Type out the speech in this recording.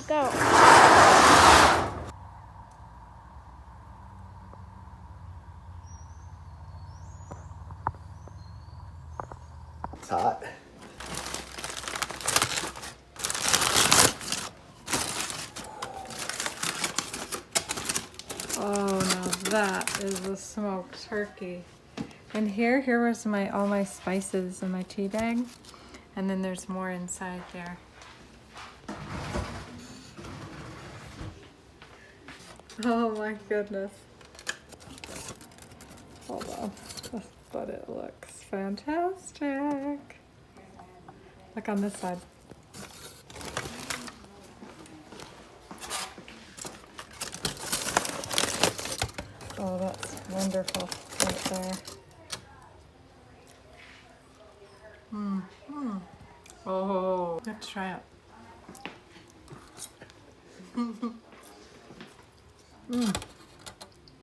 go. It's hot. Oh, now that is a smoked turkey. And here was all my spices in my tea bag. And then there's more inside there. Oh my goodness. Hold on. But it looks fantastic. Look on this side. Oh, that's wonderful right there. Oh, let's try it.